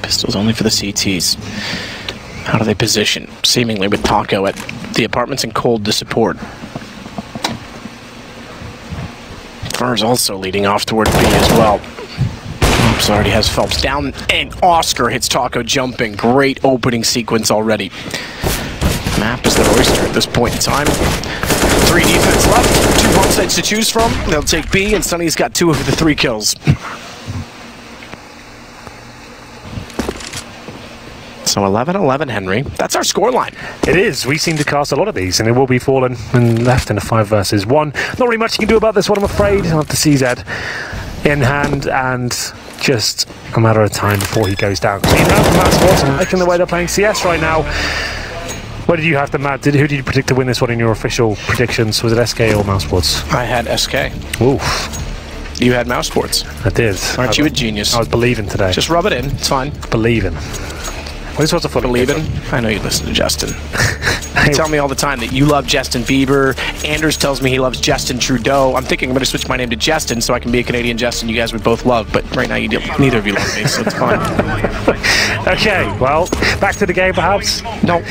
Pistols only for the CTs. How do they position? Seemingly with Taco at the apartments and Cold to support. Furs also leading off toward B as well. Oops, already has Phelps down, and Oscar hits Taco jumping. Great opening sequence already. Map is their oyster at this point in time. 3 defense left, 2 bomb sites to choose from. They'll take B, and Sonny's got 2 of the 3 kills. So 11-11, Henry. That's our scoreline. It is. We seem to cast a lot of these, and it will be Fallen and left in a 5 versus 1. Not really much you can do about this one, I'm afraid. I'll have the CZ in hand, and just a matter of time before he goes down. Clean round from Mousesports, and liking the way they're playing CS right now. What did you have to, Matt? Who did you predict to win this one in your official predictions? Was it SK or Mousesports? I had SK. Oof. You had Mousesports. I did. Aren't you a genius? I was believing today. Just rub it in. It's fine. Believing. What is what's a Believing? I know you listen to Justin. You tell me all the time that you love Justin Bieber. Anders tells me he loves Justin Trudeau. I'm thinking I'm going to switch my name to Justin so I can be a Canadian Justin you guys would both love. But right now, neither of you love me, so it's fine. Okay, well, back to the game perhaps? No,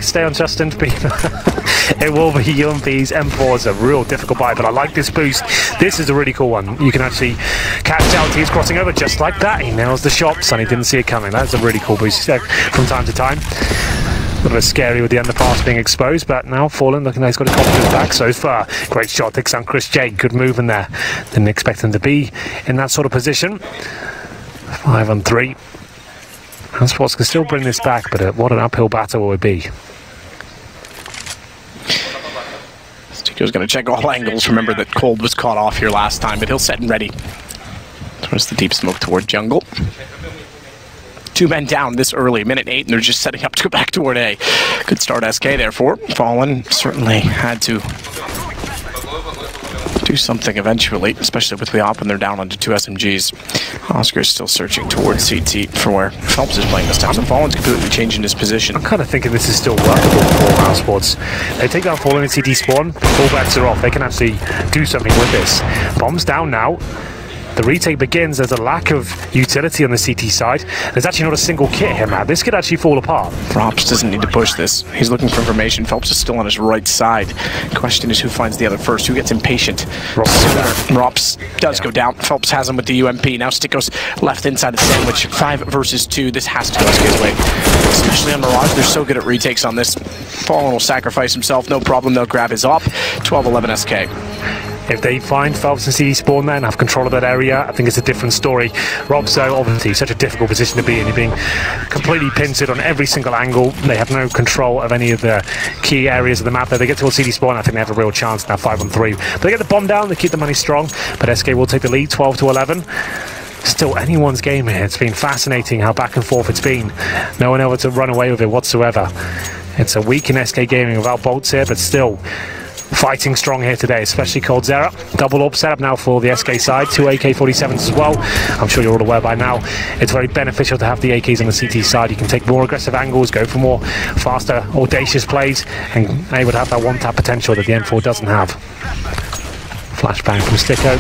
stay on Justin Bieber. It will be UMP's M4 is a real difficult buy, but I like this boost. This is a really cool one. You can actually catch out. He's crossing over just like that. He nails the shots and he didn't see it coming. That's a really cool boost from time to time. A little bit scary with the underpass being exposed, but now Fallen looking like he's got his confidence back so far. Great shot, takes down Chris J. Good move in there. Didn't expect him to be in that sort of position. 5 on 3. Mousesports can still bring this back, but what an uphill battle it would be. Stucco's going to check all angles. Remember that Cold was caught off here last time, but he'll set and ready. Throws the deep smoke toward jungle. 2 men down this early, minute 8, and they're just setting up to go back toward A. Good start SK therefore. Fallen certainly had to do something eventually, especially with the op when they're down onto 2 SMGs. Oscar's still searching towards CT for where Phelps is playing this time, and Fallen's completely changing his position. I'm kind of thinking this is still workable for Mousesports. They take down Fallen in CT spawn, all bets are off. They can actually do something with this. Bombs down now. The retake begins. There's a lack of utility on the CT side. There's actually not a single kit here, man. This could actually fall apart. Rops doesn't need to push this. He's looking for information. Phelps is still on his right side. Question is who finds the other first, who gets impatient. Rops does go down. Phelps has him with the UMP. Now Sticko's left inside the sandwich. 5 versus 2. This has to go SK's way. Especially on Mirage. They're so good at retakes on this. Fallen will sacrifice himself. No problem. They'll grab his op. 12-11 SK. If they find Phelps and CD spawn there and have control of that area, I think it's a different story. Rob's obviously such a difficult position to be in. You're being completely pincered on every single angle. They have no control of any of the key areas of the map. There they get towards CD spawn, I think they have a real chance now, 5 on 3. But they get the bomb down, they keep the money strong, but SK will take the lead, 12-11. Still anyone's game here. It's been fascinating how back and forth it's been. No one able to run away with it whatsoever. It's a weak in SK Gaming without bolts here, but still fighting strong here today, especially coldzera. Double up setup now for the SK side, 2 AK-47s as well. I'm sure you're all aware by now. It's very beneficial to have the AKs on the CT side. You can take more aggressive angles, go for more faster, audacious plays, and able to have that one-tap potential that the M4 doesn't have. Flashbang from Sticko,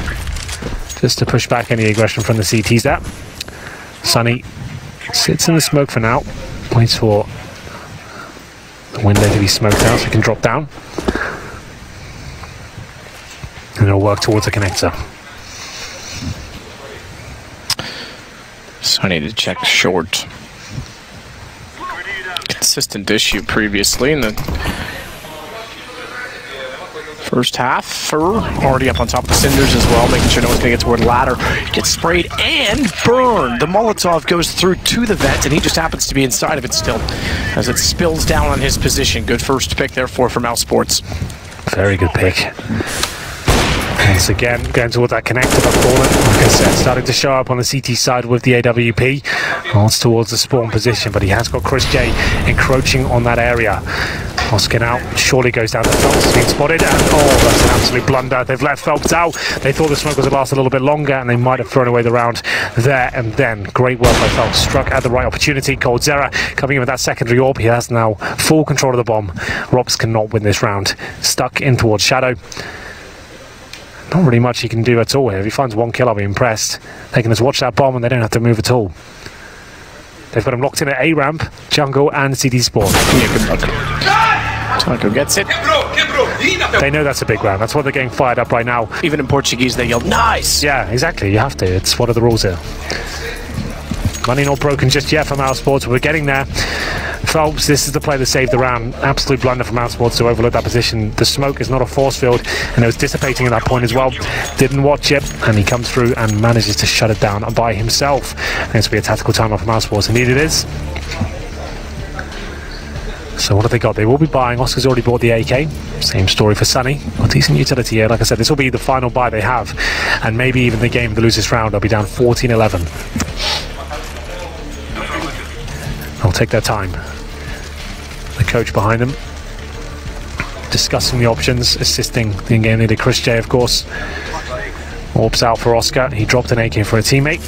just to push back any aggression from the CTs there. Sunny sits in the smoke for now, waits for the window to be smoked out so he can drop down. And it'll work towards a connector. So I need to check short. Consistent issue previously in the first half. Already up on top of the cinders as well, making sure no one's going to get toward ladder. Gets sprayed and burned. The Molotov goes through to the vent, and he just happens to be inside of it still as it spills down on his position. Good first pick therefore for Mousesports. Very good pick. Once again, going towards that connector, but Fallen, like I said, starting to show up on the CT side with the AWP. Holds towards the spawn position, but he has got Chris J encroaching on that area. Oscar now surely goes down to Phelps, has been spotted, and that's an absolute blunder. They've let Phelps out. They thought the smoke was to last a little bit longer, and they might have thrown away the round there and then. Great work by Phelps, struck at the right opportunity. coldzera coming in with that secondary orb. He has now full control of the bomb. Robs cannot win this round. Stuck in towards Shadow. Not really much he can do at all here. If he finds 1 kill, I'll be impressed. They can just watch that bomb and they don't have to move at all. They've got him locked in at A ramp, jungle, and CD spawn. Yeah, good luck. Taco gets it. They know that's a big round. That's why they're getting fired up right now. Even in Portuguese, they yell, "Nice!" Yeah, exactly. You have to. It's one of the rules here. Money not broken just yet for Mousesports, but we're getting there. Phelps, this is the play that saved the round. Absolute blunder from Mousesports to overlook that position. The smoke is not a force field, and it was dissipating at that point as well. Didn't watch it, and he comes through and manages to shut it down by himself. I think it's be a tactical timeout for Mousesports. Indeed it is. So what have they got? They will be buying. Oscar's already bought the AK. Same story for Sunny. Well, decent utility here. Like I said, this will be the final buy they have, and maybe even the game to lose this round. They'll be down 14-11. They'll take their time. The coach behind them, discussing the options, assisting the in-game leader Chris J, of course. Orbs out for Oscar. He dropped an AK for a teammate.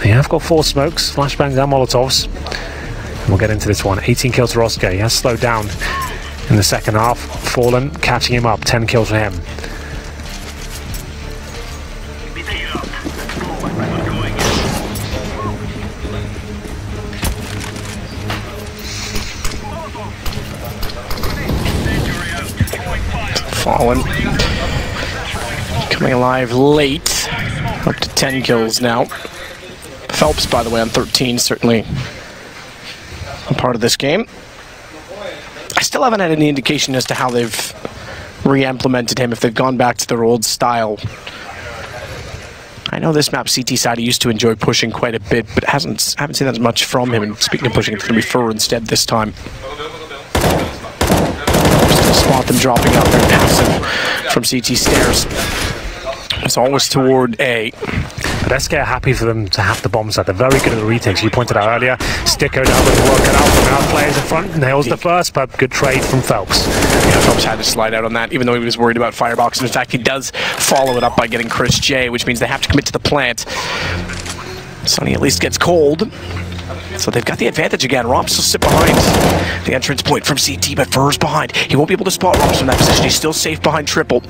They have got 4 smokes, flashbangs and Molotovs. And we'll get into this one. 18 kills for Oscar. He has slowed down in the second half. Fallen catching him up, 10 kills for him. Fallen coming alive late, up to 10 kills now. Phelps, by the way, on 13, certainly a part of this game. I still haven't had any indication as to how they've re-implemented him, if they've gone back to their old style. I know this map, CT side, he used to enjoy pushing quite a bit, but haven't seen that as much from him. And speaking of pushing, it's going to be Fur instead this time. Still spot them dropping out there passive from CT stairs. It's always toward A. But SK are happy for them to have the bomb site. They're very good at the retakes. You pointed out earlier. Sticko now with the work it out from our players in front. Nails the first, but good trade from Phelps. Yeah, Phelps had to slide out on that, even though he was worried about Firebox. And in fact, he does follow it up by getting Chris J, which means they have to commit to the plant. Sonny at least gets cold. So they've got the advantage again. Romps will sit behind the entrance point from CT, but Fur's behind. He won't be able to spot Romps from that position. He's still safe behind Triple.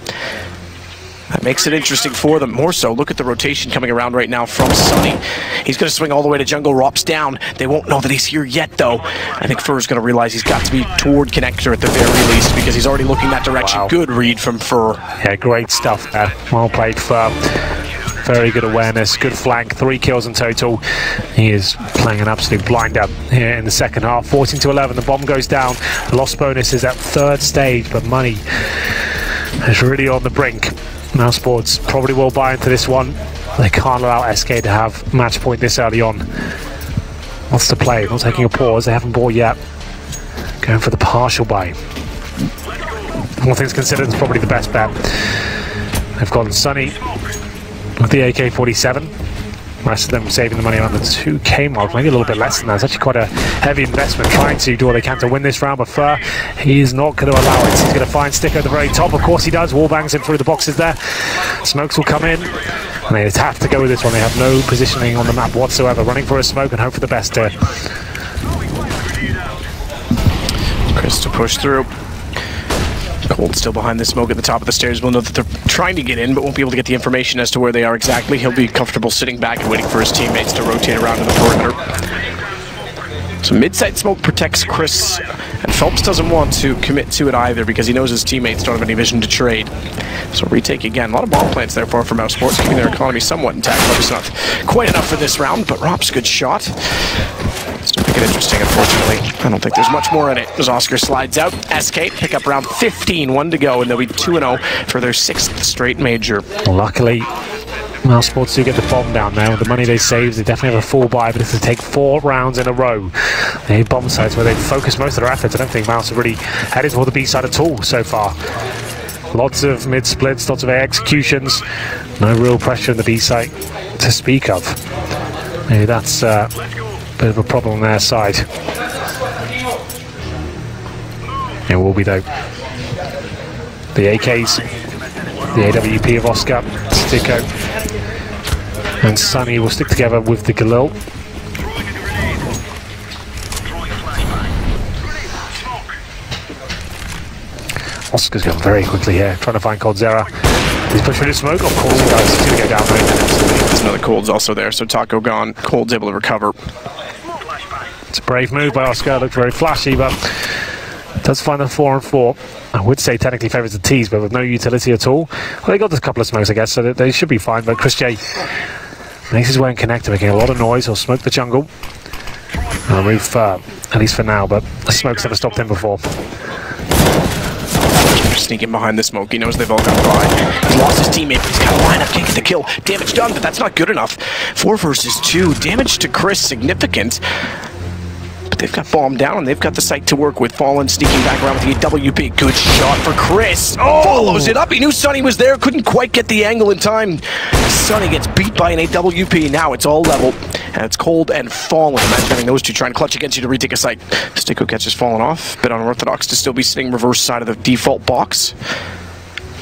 That makes it interesting for them. More so, look at the rotation coming around right now from Sonny. He's going to swing all the way to jungle. Romps down. They won't know that he's here yet, though. I think Fur's going to realize he's got to be toward connector at the very least, because he's already looking that direction. Wow. Good read from Fur. Yeah, great stuff there. Well played, Fur. Very good awareness, good flank, 3 kills in total. He is playing an absolute blinder here in the second half. 14-11, the bomb goes down. The loss bonus is at 3rd stage, but money is really on the brink. Mousesports probably will buy into this one. They can't allow SK to have match point this early on. What's the play? Not taking a pause, they haven't bought yet. Going for the partial buy. All things considered, it's probably the best bet. They've gone Sonny with the AK-47. Rest of them saving the money around the 2k mark, maybe a little bit less than that. It's actually quite a heavy investment trying to do what they can to win this round, but Fur, he is not going to allow it. He's going to find Sticko at the very top. Of course he does. Wall bangs him through the boxes there. Smokes will come in, and they have to go with this one. They have no positioning on the map whatsoever. Running for a smoke and hope for the best here. Chris to push through. Cold still behind the smoke at the top of the stairs. We'll know that they're trying to get in, but won't be able to get the information as to where they are exactly. He'll be comfortable sitting back and waiting for his teammates to rotate around to the perimeter. So mid-side smoke protects Chris, and Phelps doesn't want to commit to it either because he knows his teammates don't have any vision to trade. So retake again. A lot of bomb plants there for Mousesports, keeping their economy somewhat intact. Obviously not quite enough for this round, but Rob's good shot. Still make it interesting, unfortunately. I don't think there's much more in it. As Oscar slides out, SK pick up round 15, 1 to go, and they'll be 2-0 for their 6th straight major. Luckily, Mousesports do get the bomb down now. The money they save, they definitely have a full buy, but it's to take 4 rounds in a row. They need bomb sites where they focus most of their efforts. I don't think Mouse have really headed toward the B side at all so far. Lots of mid splits, lots of A executions. No real pressure in the B site to speak of. Maybe that's a bit of a problem on their side. It will be though. The AKs, the AWP of Oscar, Sticko, and Sonny will stick together with the Galil. Oscar's going very quickly here, trying to find Coldzera. He's pushing his smoke. Of course he does. He's going to go down very absolutely. There's another Cold's also there, so Taco gone. Cold's able to recover. It's a brave move by Oscar. Looked very flashy, but does find a 4-on-4. I would say technically favours the T's, but with no utility at all. Well, they got a couple of smokes, I guess, so they should be fine. But Chris J makes his way in connector, making a lot of noise. He'll smoke the jungle. I'll move, at least for now, but the smoke's never stopped him before. Sneaking behind the smoke. He knows they've all gone by. He's lost his teammate, but he's got a lineup. Can't get the kill. Damage done, but that's not good enough. 4 versus 2. Damage to Chris, significant. But they've got bomb down, and they've got the site to work with. Fallen sneaking back around with the AWP. Good shot for Chris. Oh! Follows it up. He knew Sonny was there. Couldn't quite get the angle in time. Sonny gets beat by an AWP. Now it's all level. And it's Cold and Fallen. Imagine having those two trying to clutch against you to retake a site. Sticko catches Fallen off. Bit unorthodox to still be sitting reverse side of the default box.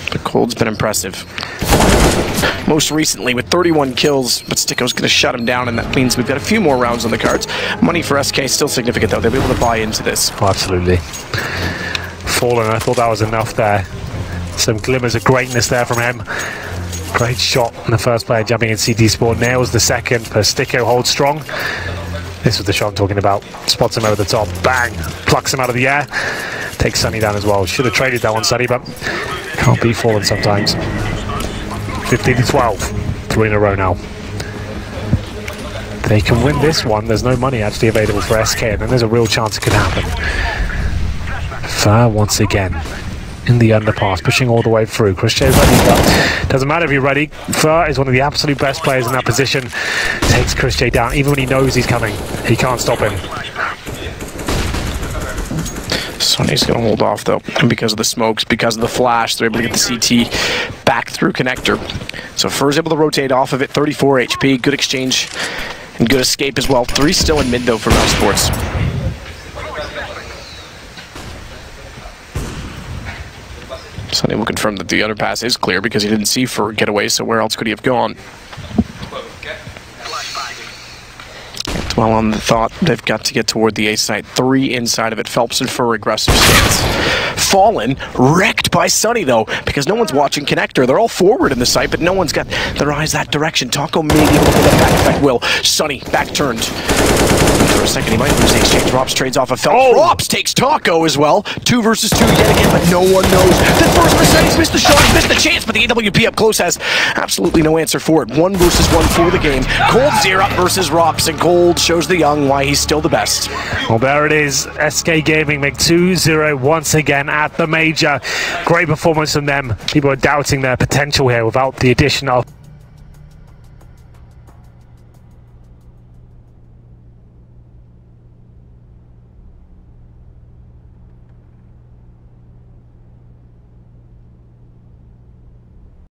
But Cold's been impressive. Most recently with 31 kills, but Sticko's going to shut him down, and that means we've got a few more rounds on the cards. Money for SK is still significant, though. They'll be able to buy into this. Oh, absolutely. Fallen. I thought that was enough there. Some glimmers of greatness there from him. Great shot in the first player jumping in CT Sport. Nails the second, but Sticko holds strong. This was the shot I'm talking about. Spots him over the top. Bang! Plucks him out of the air. Takes Sunny down as well. Should have traded that one, Sunny, but can't be Fallen sometimes. 15-12. 3 in a row now. They can win this one. There's no money actually available for SK, and then there's a real chance it could happen. Far once again in the underpass, pushing all the way through. Christian is ready, but doesn't matter if you're ready. Fur is one of the absolute best players in that position. Takes Christian down, even when he knows he's coming. He can't stop him. Sonny's going to hold off, though. And because of the smokes, because of the flash, they're able to get the CT back through connector. So Fur's able to rotate off of it. 34 HP. Good exchange and good escape as well. 3 still in mid, though, for Mousesports. Sonny will confirm that the underpass is clear because he didn't see Fur get away, so where else could he have gone? Well, on the thought, they've got to get toward the A site. 3 inside of it. Phelps and Fur aggressive stance. Fallen, wrecked by Sunny, though, because no one's watching connector. They're all forward in the site, but no one's got their eyes that direction. Taco maybe able to pull that back effect. Will. Sunny, back turned. For a second, he might lose the exchange. Rops trades off of Phelps. Oh. Rops takes Taco as well. 2 versus 2 yet again, but no one knows. The first percent, he's missed the shot, he's missed the chance, but the AWP up close has absolutely no answer for it. 1 versus 1 for the game. Cold 0 versus Rops, and Cold shows the young why he's still the best. Well, there it is. SK Gaming make 2-0 once again at the major. Great performance from them. People are doubting their potential here without the addition of